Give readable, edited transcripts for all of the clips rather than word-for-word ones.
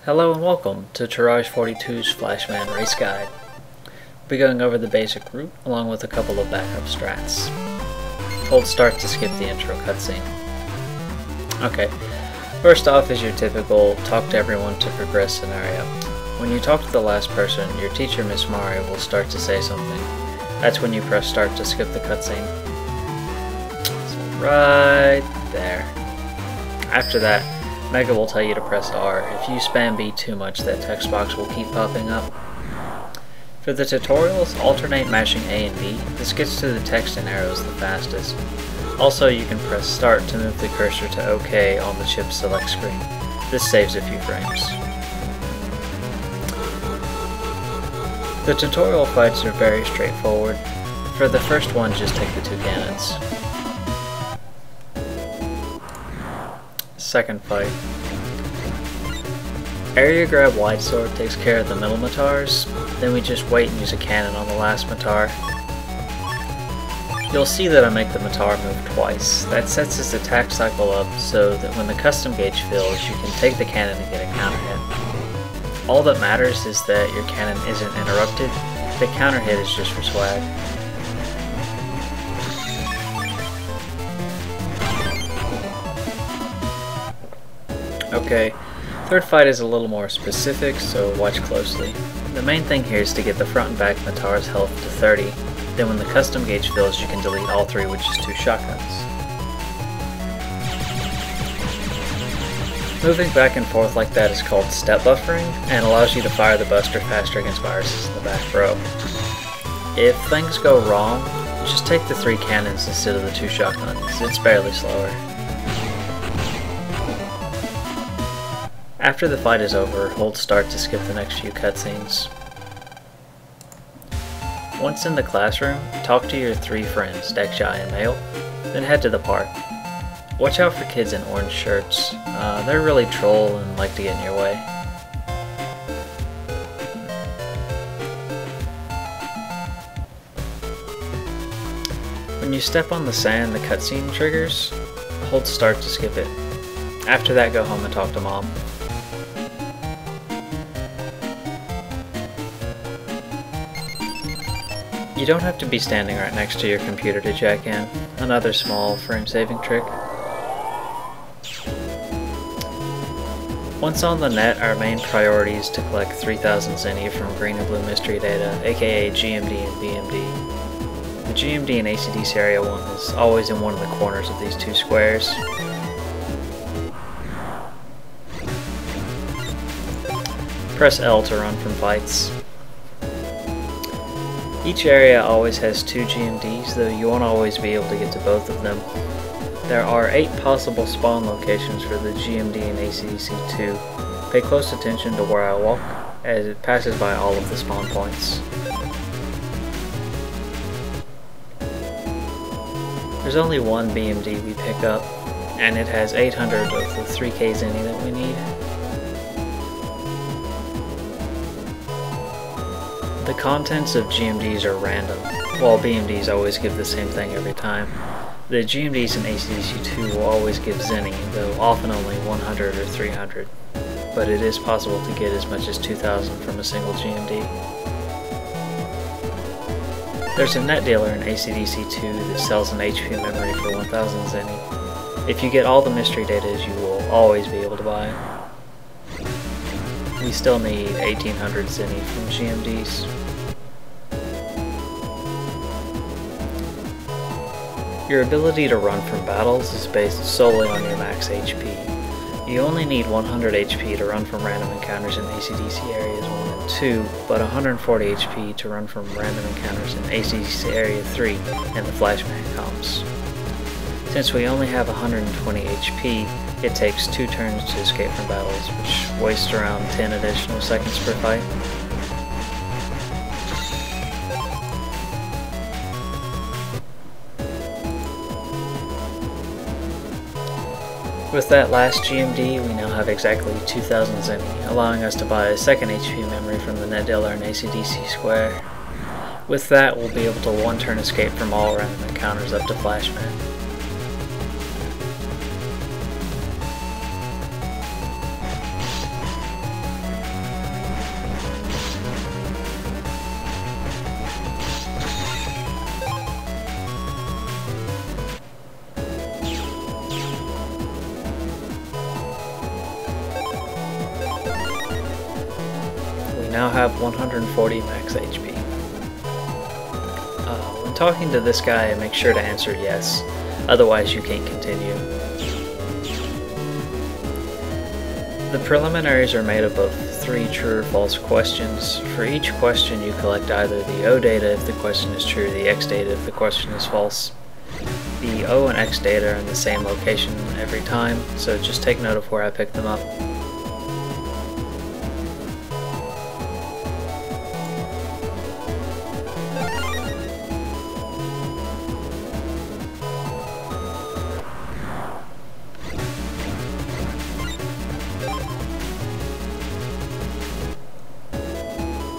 Hello and welcome to Tirage 42's FlashMan Race Guide. We'll be going over the basic route along with a couple of backup strats. Hold start to skip the intro cutscene. Okay, first off is your typical talk to everyone to progress scenario. When you talk to the last person, your teacher Miss Mario will start to say something. That's when you press start to skip the cutscene. So right there. After that, Mega will tell you to press R. If you spam B too much, that text box will keep popping up. For the tutorials, alternate mashing A and B. This gets to the text and arrows the fastest. Also, you can press start to move the cursor to OK on the chip select screen. This saves a few frames. The tutorial fights are very straightforward. For the first one, just take the two cannons. Second fight. Area grab wide sword takes care of the middle Matars, then we just wait and use a cannon on the last Matar. You'll see that I make the Matar move twice. That sets its attack cycle up so that when the custom gauge fills, you can take the cannon and get a counter hit. All that matters is that your cannon isn't interrupted. The counter hit is just for swag. Okay, third fight is a little more specific, so watch closely. The main thing here is to get the front and back Matar's health to 30, then when the custom gauge fills you can delete all three with just 2 shotguns. Moving back and forth like that is called step buffering, and allows you to fire the buster faster against viruses in the back row. If things go wrong, just take the 3 cannons instead of the 2 shotguns, it's barely slower. After the fight is over, hold start to skip the next few cutscenes. Once in the classroom, talk to your 3 friends, Dekshai and Mail, then head to the park. Watch out for kids in orange shirts. They're really troll and like to get in your way. When you step on the sand, the cutscene triggers, hold start to skip it. After that, go home and talk to Mom. You don't have to be standing right next to your computer to jack in. Another small frame-saving trick. Once on the net, our main priority is to collect 3000 Zenny from green and blue mystery data, aka GMD and BMD. The GMD in ACDC Area 1 is always in one of the corners of these 2 squares. Press L to run from fights. Each area always has 2 GMDs, though you won't always be able to get to both of them. There are 8 possible spawn locations for the GMD in ACDC 2. Pay close attention to where I walk, as it passes by all of the spawn points. There's only one BMD we pick up, and it has 800 of the 3K Zenny that we need. The contents of GMDs are random, while BMDs always give the same thing every time. The GMDs in ACDC 2 will always give Zenny, though often only 100 or 300, but it is possible to get as much as 2000 from a single GMD. There's a net dealer in ACDC 2 that sells an HP memory for 1000 Zenny. If you get all the mystery data, you will always be able to buy it. We still need 1800 Zenny from GMDs. Your ability to run from battles is based solely on your max HP. You only need 100 HP to run from random encounters in ACDC Areas 1 and 2, but 140 HP to run from random encounters in ACDC Area 3 and the FlashMan comps. Since we only have 120 HP, it takes 2 turns to escape from battles, which wastes around 10 additional seconds per fight. With that last GMD, we now have exactly 2000 Zenny, allowing us to buy a second HP memory from the net dealer in ACDC Square. With that, we'll be able to 1-turn escape from all random encounters up to FlashMan. now have 140 max HP. When talking to this guy, make sure to answer yes, otherwise you can't continue. The preliminaries are made up of 3 true or false questions. For each question you collect either the O data if the question is true, the X data if the question is false. The O and X data are in the same location every time, so just take note of where I picked them up.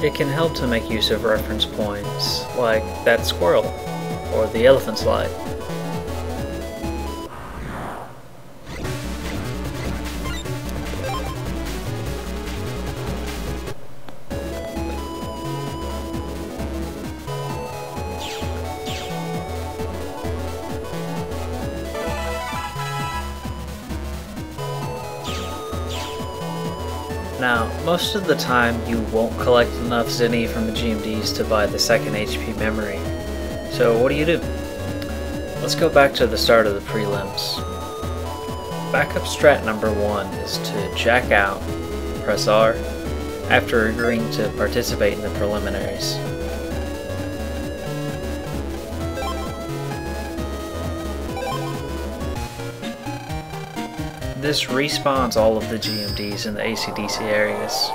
It can help to make use of reference points, like that squirrel, or the elephant slide. Now, most of the time you won't collect enough Zinni from the GMDs to buy the second HP memory. So what do? Let's go back to the start of the prelims. Backup strat number 1 is to jack out, press R, after agreeing to participate in the preliminaries. This respawns all of the GMDs in the AC/DC areas.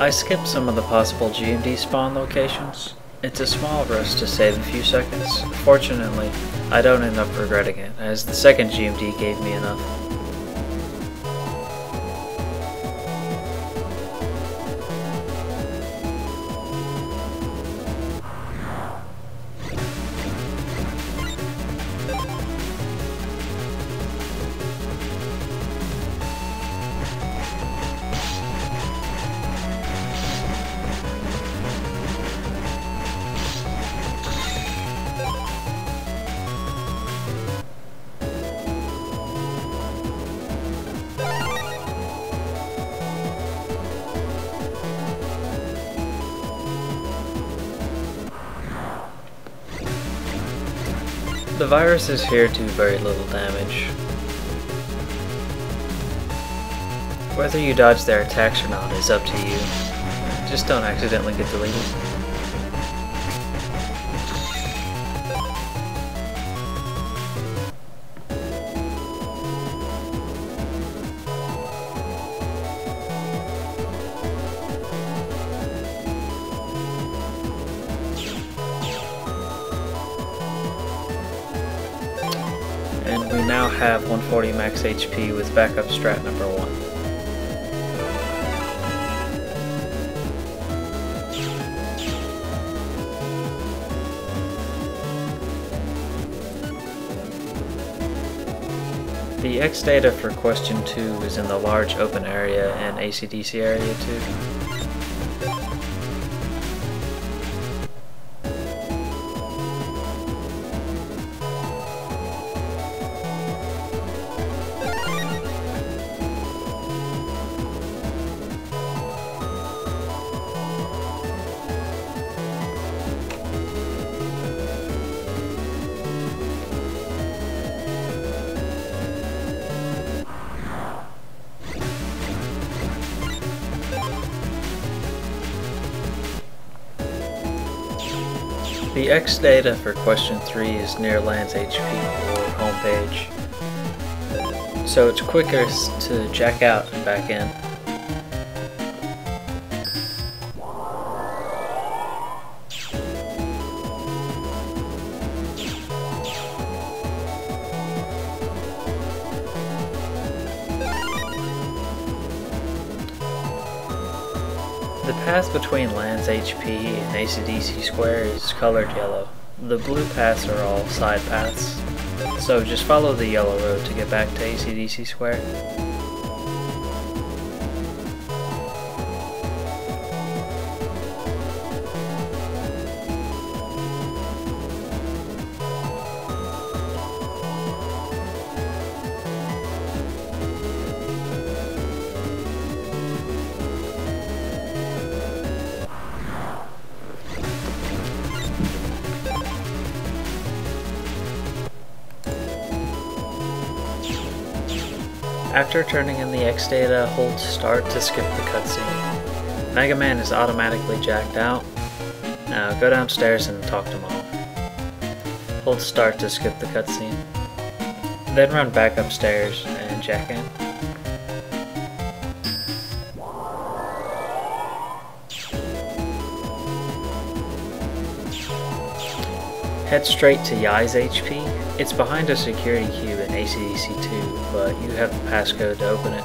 I skipped some of the possible GMD spawn locations. It's a small risk to save a few seconds. Fortunately, I don't end up regretting it, as the second GMD gave me enough. The viruses here do very little damage. Whether you dodge their attacks or not is up to you. Just don't accidentally get deleted. And we now have 140 max HP with backup strat number 1. The X data for question 2 is in the large open area and AC/DC area too. The X data for question 3 is near Land's HP or homepage, so it's quicker to jack out and back in. The path between Land's HP and AC/DC Square is colored yellow. The blue paths are all side paths, so just follow the yellow road to get back to AC/DC Square. After turning in the X data, hold start to skip the cutscene. Mega Man is automatically jacked out. Now go downstairs and talk to Mom. Hold start to skip the cutscene. Then run back upstairs and jack in. Head straight to Yai's HP. It's behind a security cube in AC/DC 2, but you have the passcode to open it.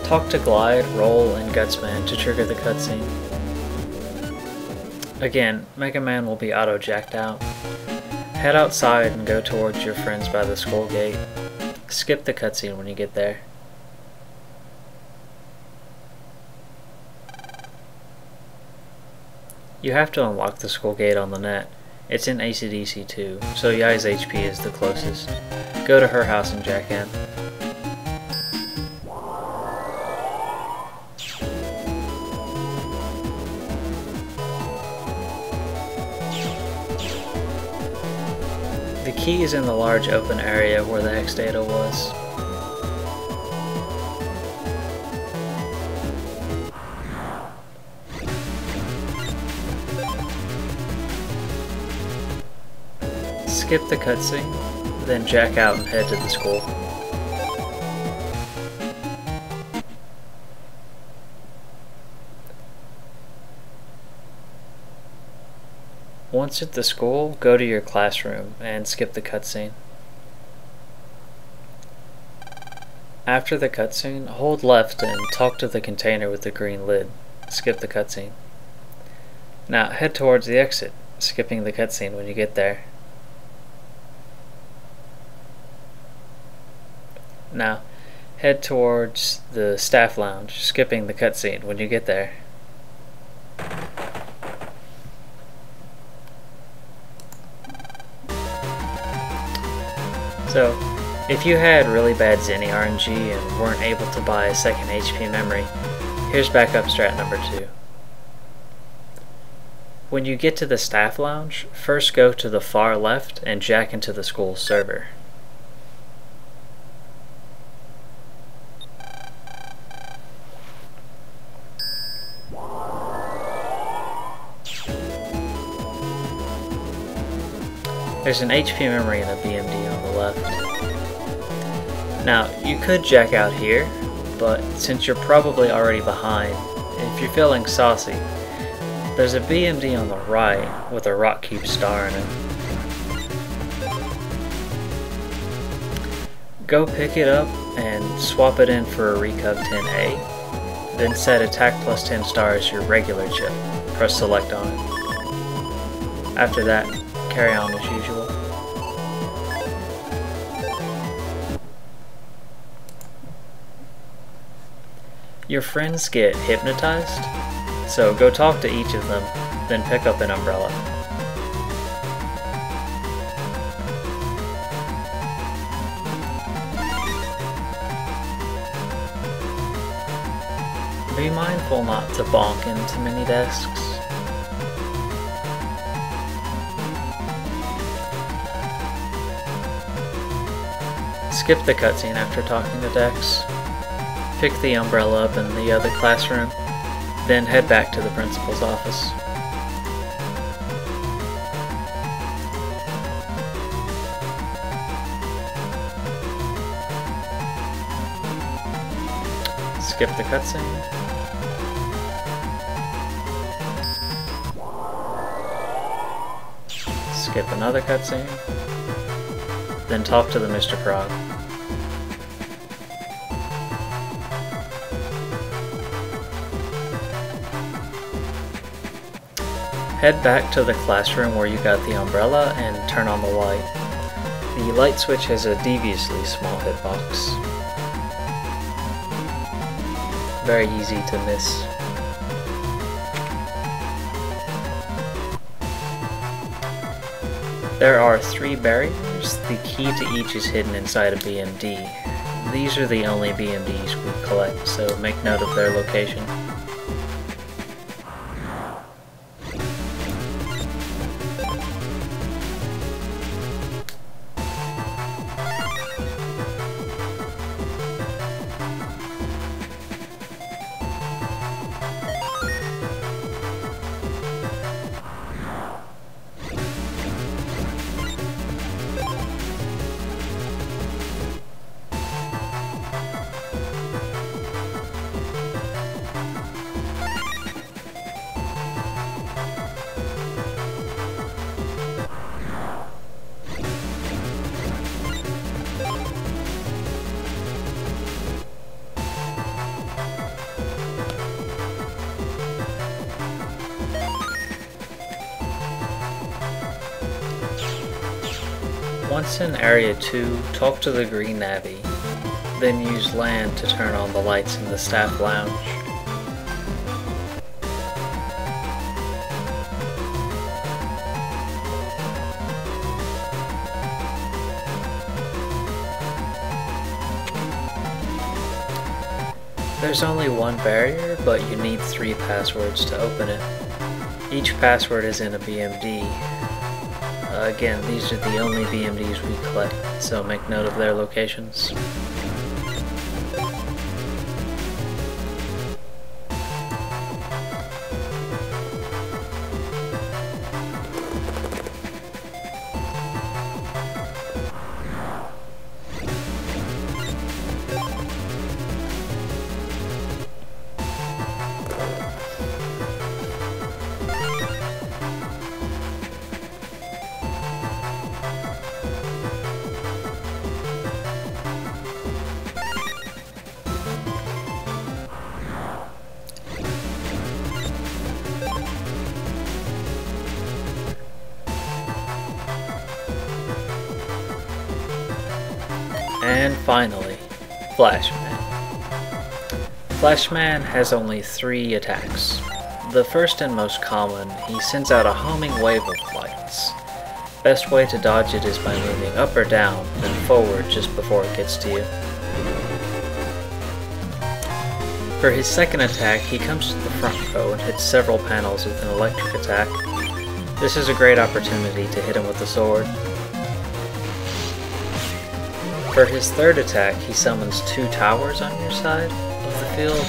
Talk to Glide, Roll, and Gutsman to trigger the cutscene. Again, Mega Man will be auto-jacked out. Head outside and go towards your friends by the school gate. Skip the cutscene when you get there. You have to unlock the school gate on the net. It's in AC/DC 2, so Yai's HP is the closest. Go to her house and jack in. The key is in the large open area where the X data was. Skip the cutscene, then jack out and head to the school. Once at the school, go to your classroom and skip the cutscene. After the cutscene, hold left and talk to the container with the green lid. Skip the cutscene. Now head towards the exit, skipping the cutscene when you get there. Now head towards the staff lounge, skipping the cutscene when you get there. So, if you had really bad Zenny RNG and weren't able to buy a second HP memory, here's backup strat number 2. When you get to the staff lounge, first go to the far left and jack into the school server. There's an HP memory and a BMD on the left. Now, you could jack out here, but since you're probably already behind, if you're feeling saucy, there's a BMD on the right with a rock cube star in it. Go pick it up and swap it in for a Recov 10A, then set attack plus 10 star as your regular chip. Press select on it. After that, carry on as usual. Your friends get hypnotized, so go talk to each of them, then pick up an umbrella. Be mindful not to bonk into mini desks. Skip the cutscene after talking to Dex. Pick the umbrella up in the other classroom, then head back to the principal's office. Skip the cutscene. skip another cutscene, then talk to the Mr. Krog. Head back to the classroom where you got the umbrella and turn on the light. The light switch has a deviously small hitbox. Very easy to miss. There are 3 barriers. The key to each is hidden inside a BMD. These are the only BMDs we collect, so make note of their location. Once in Area 2, talk to the Green Navvy, then use land to turn on the lights in the staff lounge. There's only one barrier, but you need 3 passwords to open it. Each password is in a BMD. Again, these are the only BMDs we collect, so make note of their locations. And finally, FlashMan. FlashMan has only 3 attacks. The first and most common, he sends out a homing wave of lights. Best way to dodge it is by moving up or down, then forward just before it gets to you. For his second attack, he comes to the front row and hits several panels with an electric attack. This is a great opportunity to hit him with the sword. For his third attack, he summons 2 towers on your side of the field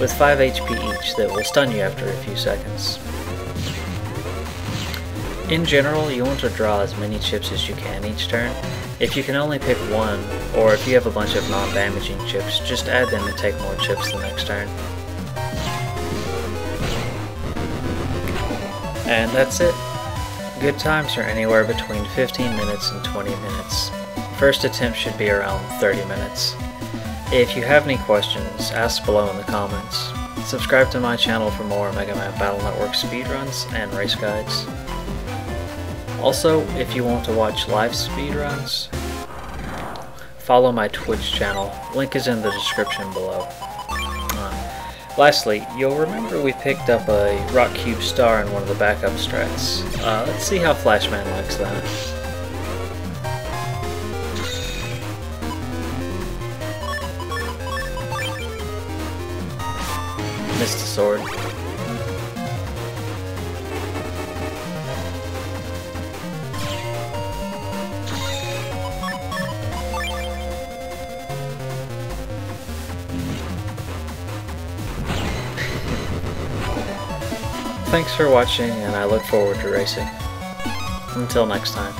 with 5 HP each that will stun you after a few seconds. In general, you want to draw as many chips as you can each turn. If you can only pick one, or if you have a bunch of non-damaging chips, just add them and take more chips the next turn. And that's it. Good times are anywhere between 15 minutes and 20 minutes. First attempt should be around 30 minutes. If you have any questions, ask below in the comments. Subscribe to my channel for more Mega Man Battle Network speedruns and race guides. Also, if you want to watch live speedruns, follow my Twitch channel. Link is in the description below. Lastly, you'll remember we picked up a Rock Cube star in one of the backup strats. Let's see how FlashMan likes that. Missed the sword. Thanks for watching, and I look forward to racing. Until next time.